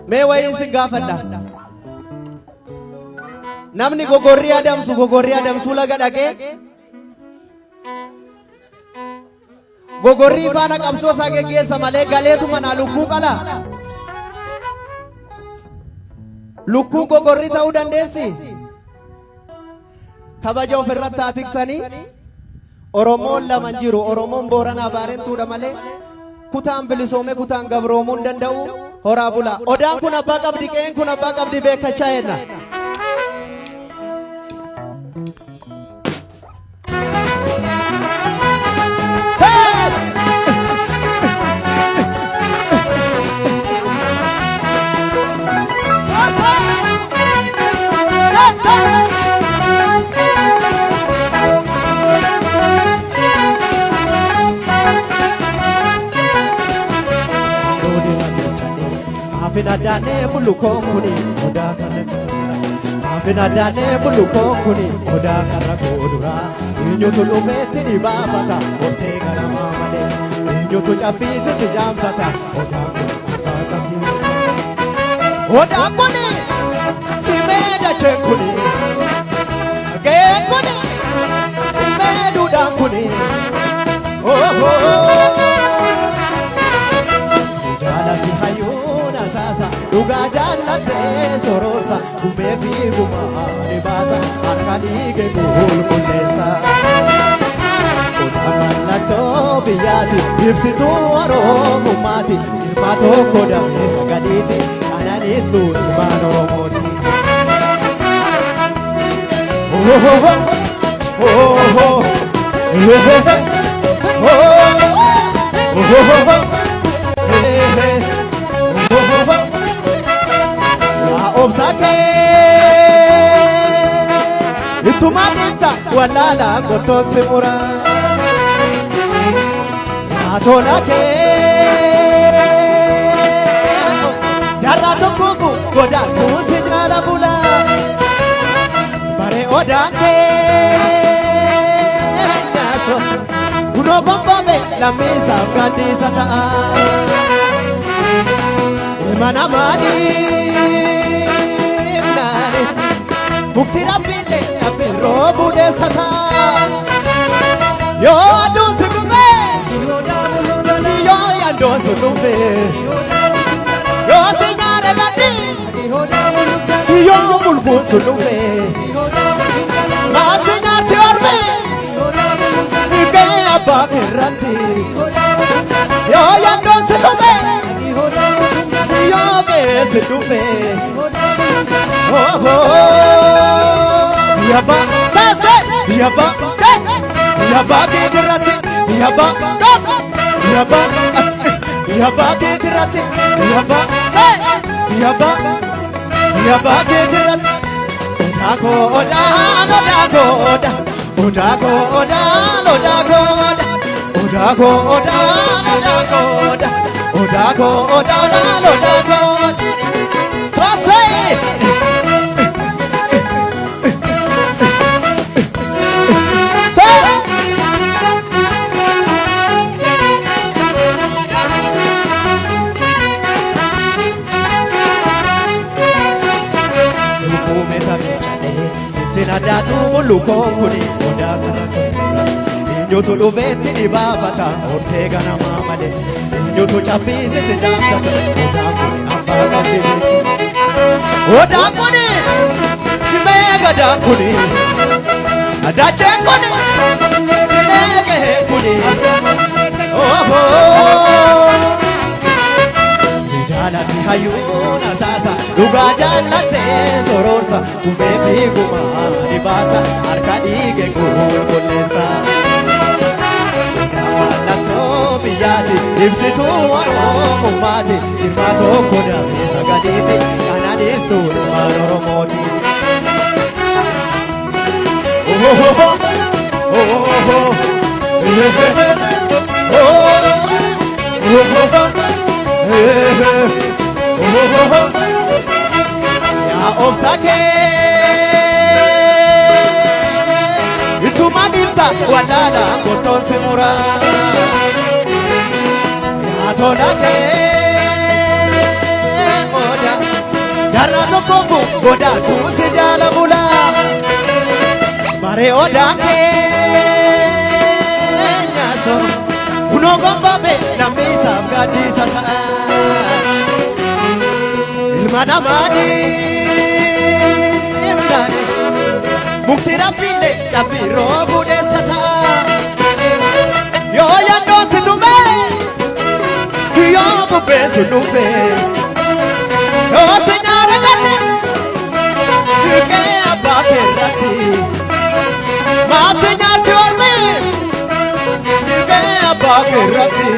Me wayin sin gafadha. Namni gogorrii adamsu laga dhaqee gogorrii faana qabsoo isaa geggeessa malee galeetuma naa lukkuu qala. Lukkuu gogorrii ta'uu dandeessi. Kabaja ofirratti haa tiksanii. Oromoon lama jiru. Oromoon Booranaa Baarentuudha malee kutaan bilisoome kutaan gabroomuu hin danda'u. Horaa bula. Odaan kun abbaa qabdi, qe'een kun abbaa qabdi beekachaa jenna. Afinaadane bulukoo kuni odaa kana Afinaadane bulukoo kuni odaa kana godura Eenyutu lumeetti dhibaafata Ottee kana maamale Eenyutu cabbiisitti jaamsata Odaa kuni abbaa qabdi Odaa kuni himee dachee kuni Ga'een kuni himee duudhaan kuni Jaalati hayyuuna saasa dhugaa jaallatee sororsa gumee fi gumaa ni baasa harka dhiigee qulqulleessa. Odaa mallattoo biyyaati ibsituu Oromummaati ilma tokko damee sagaliiti qananiistu ilmaan Oromooti. Obsake itumanita walala goto simura atolake jarra tokuku goda tusinala bula bare odanke naso kuno bombe la mesa grandisa ta emana mani Muktira pile apiro bude sata Yo adu sigume Yo yando sulume Yo sinyare gati Yo mulbu sulume Ma sinyati orme Ike abba kirati Yo yando sigume Yo be sulume Yaba sase yaba yaba ketirate yaba yaba yaba ketirate yaba yaba ketirate Odago oda odago oda odago oda odago oda odago oda odago oda odago oda odago sase Tinadatu mulukoo kuni odaa kana Eenyutu lumeetti dhibaafata Ortega namaa malee Eenyutu cabbiisitti jaamsata Odaa kuni abbaa qabdi Odaa kuni himee gadaa kuni Adacheen kuni himee gahee kuni Jaalati hayyuuna saasa dhugaa jaallatee sororsa gumee fi gumaa ni baasa harka dhiigee qulqulleessa. Odaa mallattoo biyyaati ibsituu Oromummaati ilma tokko damee sagaliiti qananiistu ilmaan Oromooti. Ya obsake itumanita walala goton simura ya tolake Karra tokko kun godaatu si jaala bula Bare odaan keenya sora Kunoo gombaame namni isaaf gaaddisa ta'a Ilma namaanii imlaane Mukti rabbiillee cabbii roobuu deessa ta'a Yoo yandoo si tume Yoo bubbee si dhufe Yoo si nyaara gate Dhigee abbaa keerratti Maaf si nyaarti ormi Dhigee abbaa keerratti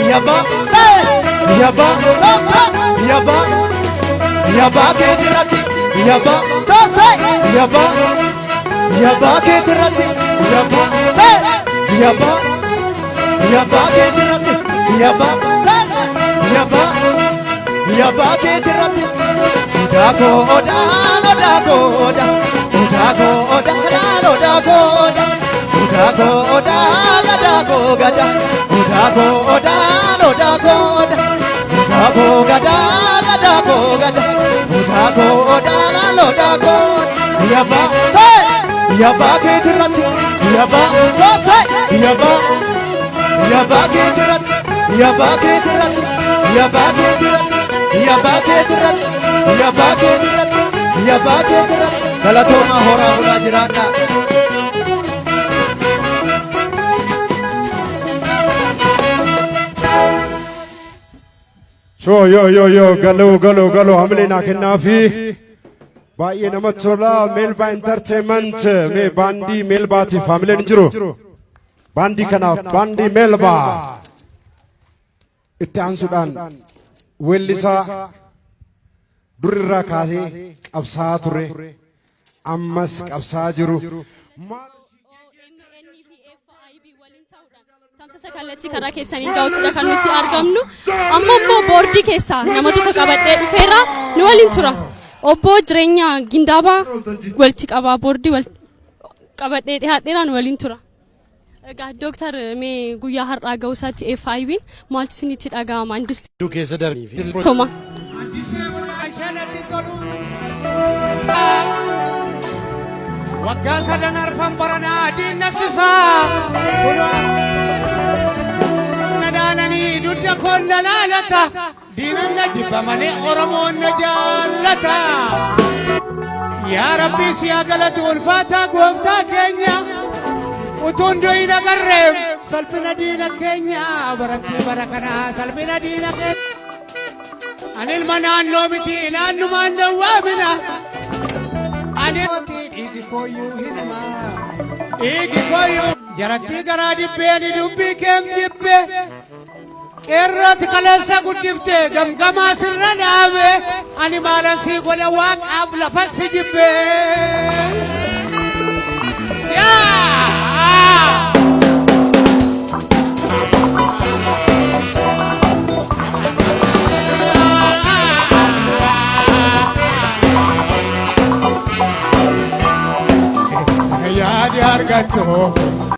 Yaba, yaba, yaba, yaba ketirati, yaba, tosai, yaba, yaba ketirati, yaba, yaba, yaba ketirati, yaba, yaba, yaba ketirati. Odago, oda, odago, oda, odago, oda, odago, oda, odago, oda, odago, oda. Odago, oda, odago, oda, odago, gada, gadago, gada, odago, oda, odago, yaba, hey, yaba ketirati, yaba, hey, yaba, yaba ketirati, yaba ketirati, yaba ketirati, yaba ketirati, yaba ketirati, yaba ketirati. Galatoma hora hora jirata. Yo, galo, hamlina kennafi. Baay'ee namatti tola. Melba Entertainment mee baandii Melbaatiif hamileen jiru. Baandii kanaaf baandii Melba. Itti aansuudhaan weellisaa durirraa kaasee qabsaa ture. Ammas qabsaa jiru. Kallattii karaa keessanii gahuutidha kan nuti argamnu. Amma immoo boordii keessaa nama tokko qabadhee dhufeera. Nu waliin tura. Obbo Jireenya Gindaabaa walitti qabaa boordii qabadhee dhiyaadheera nu waliin tura. Egaa Dooktar mee guyyaa har'aa ga'uusaatti FIB'n maaltu isinitti dhaga'ama industirii keessa darbii. Toma. Waggaa sadan arfan baranaa diinasisaa nadaananii dudda koonna laalata diinan na jibba malee Oromoon na jaallata yaa Rabbii si haa galatu ulfaataa gooftaa keenya utuun doyina garreem salphina diina keenya barattuu bara kanaa salphina diina keenya ani ilma naannoo miti naannumaan dawwaamina Igi koyu jaratti garaa dibbee ni dubbii keem jibbe qeerrooti qaleessa guddifte gamgamaa sirra dhaabe ani maalan sii godha waaqaaf lafa si jibbe yaa